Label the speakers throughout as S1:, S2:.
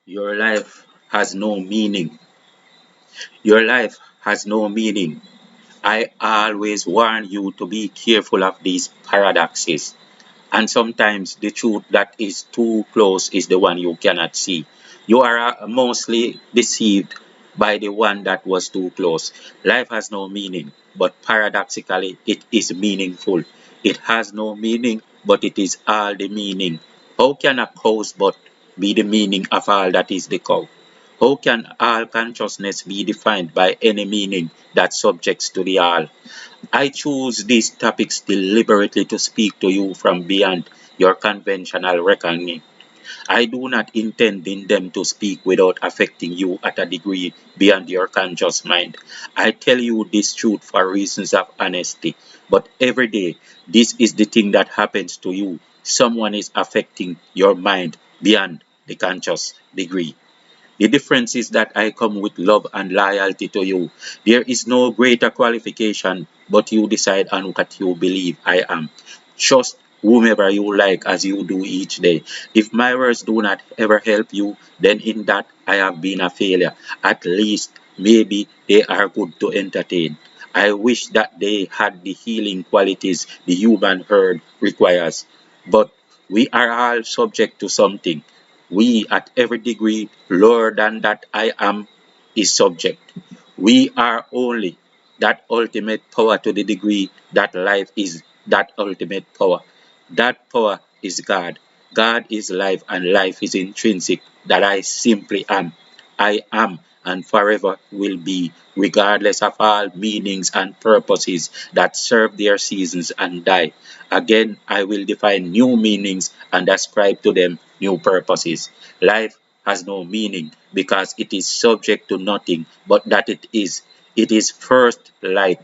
S1: Your life has no meaning. Your life has no meaning. I always warn you to be careful of these paradoxes. And sometimes the truth that is too close is the one you cannot see. You are mostly deceived by the one that was too close. Life has no meaning, but paradoxically, it is meaningful. It has no meaning, but it is all the meaning. How can a cow's butt be the meaning of all that is the cow? How can all consciousness be defined by any meaning that subjects to the all? I choose these topics deliberately to speak to you from beyond your conventional reckoning. I do not intend in them to speak without affecting you at a degree beyond your conscious mind. I tell you this truth for reasons of honesty, but every day, this is the thing that happens to you. Someone is affecting your mind beyond the conscious degree. The difference is that I come with love and loyalty to you. There is no greater qualification, but you decide on what you believe I am. Trust whomever you like as you do each day. If my words do not ever help you, then in that I have been a failure. At least, maybe they are good to entertain. I wish that they had the healing qualities the human herd requires. But we are all subject to something. We, at every degree lower than that I am, is subject. We are only that ultimate power to the degree that life is that ultimate power. That power is God. God is life, and life is intrinsic, that I simply am. I am and forever will be, regardless of all meanings and purposes that serve their seasons and die. Again, I will define new meanings and ascribe to them new purposes. Life has no meaning because it is subject to nothing but that it is. It is first light.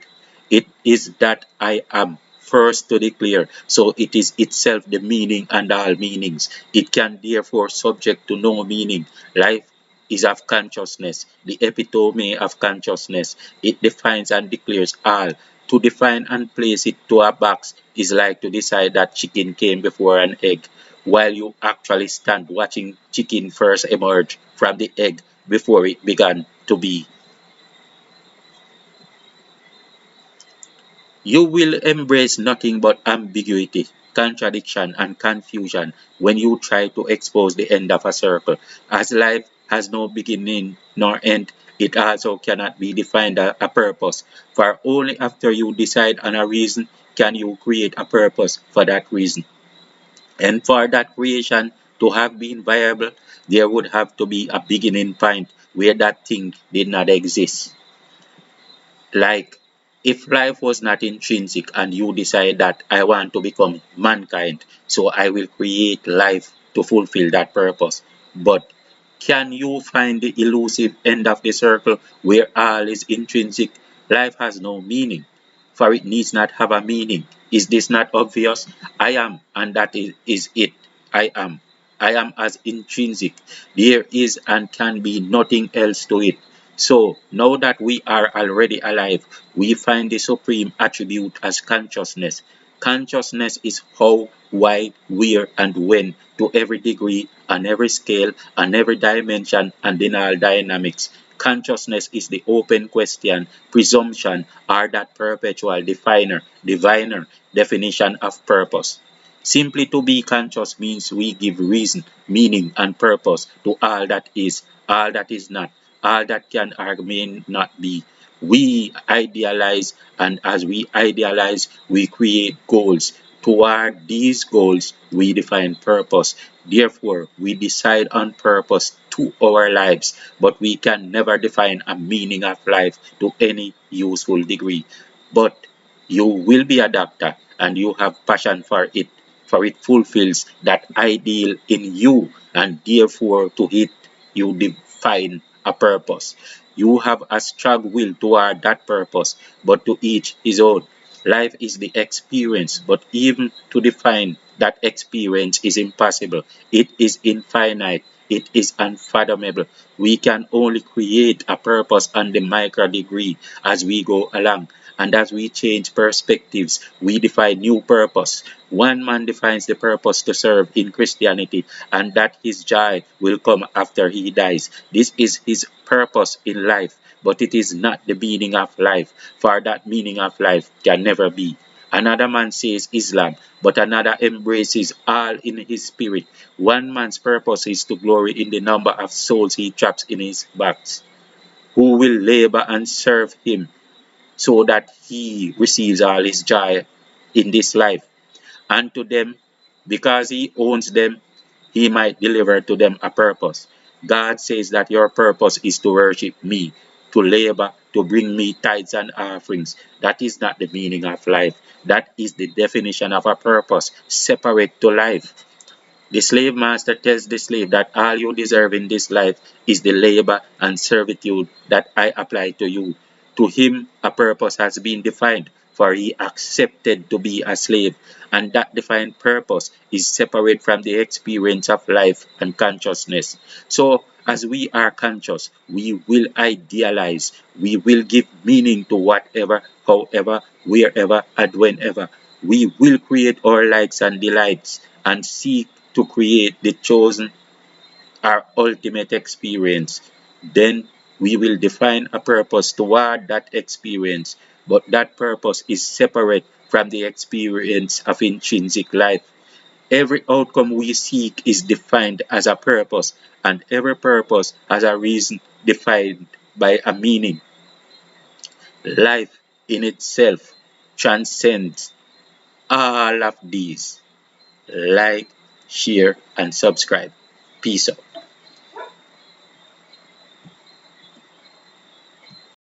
S1: It is that I am first to declare. So it is itself the meaning and all meanings. It can therefore subject to no meaning. Life is of consciousness, the epitome of consciousness. It defines and declares all. To define and place it to a box is like to decide that chicken came before an egg, while you actually stand watching chicken first emerge from the egg before it began to be. You will embrace nothing but ambiguity, contradiction, and confusion when you try to expose the end of a circle. As life has no beginning nor end, it also cannot be defined a purpose, for only after you decide on a reason can you create a purpose for that reason. And for that creation to have been viable, there would have to be a beginning point where that thing did not exist. Like, if life was not intrinsic and you decide that I want to become mankind, so I will create life to fulfill that purpose. But can you find the elusive end of the circle where all is intrinsic? Life has no meaning, for it needs not have a meaning. Is this not obvious? I am, and that is it. I am. I am as intrinsic. There is and can be nothing else to it. So, now that we are already alive, we find the supreme attribute as consciousness. Consciousness is how, why, where, and when, to every degree, on every scale, on every dimension, and in all dynamics. Consciousness is the open question, presumption, or that perpetual diviner definition of purpose. Simply to be conscious means we give reason, meaning, and purpose to all that is not, all that can or may not be. We idealize, and as we idealize, we create goals. Toward these goals, we define purpose. Therefore, we decide on purpose to our lives, but we can never define a meaning of life to any useful degree. But you will be a doctor and you have passion for it fulfills that ideal in you, and therefore to it you define a purpose. You have a strong will toward that purpose, but to each his own. Life is the experience, but even to define that experience is impossible. It is infinite. It is unfathomable. We can only create a purpose on the micro degree as we go along. And as we change perspectives, we define new purpose. One man defines the purpose to serve in Christianity, and that his joy will come after he dies. This is his purpose in life, but it is not the meaning of life, for that meaning of life can never be. Another man says Islam, but another embraces all in his spirit. One man's purpose is to glory in the number of souls he traps in his box, who will labor and serve him so that he receives all his joy in this life. And to them, because he owns them, he might deliver to them a purpose. God says that your purpose is to worship me, to labor, to bring me tithes and offerings. That is not the meaning of life. That is the definition of a purpose, separate to life. The slave master tells the slave that all you deserve in this life is the labor and servitude that I apply to you. To him, a purpose has been defined, for he accepted to be a slave, and that defined purpose is separate from the experience of life and consciousness. So, as we are conscious, we will idealize, we will give meaning to whatever, however, wherever, and whenever. We will create our likes and delights and seek to create the chosen, our ultimate experience. Then we will define a purpose toward that experience, but that purpose is separate from the experience of intrinsic life. Every outcome we seek is defined as a purpose, and every purpose has a reason defined by a meaning. Life in itself transcends all of these. Like, share, and subscribe. Peace out.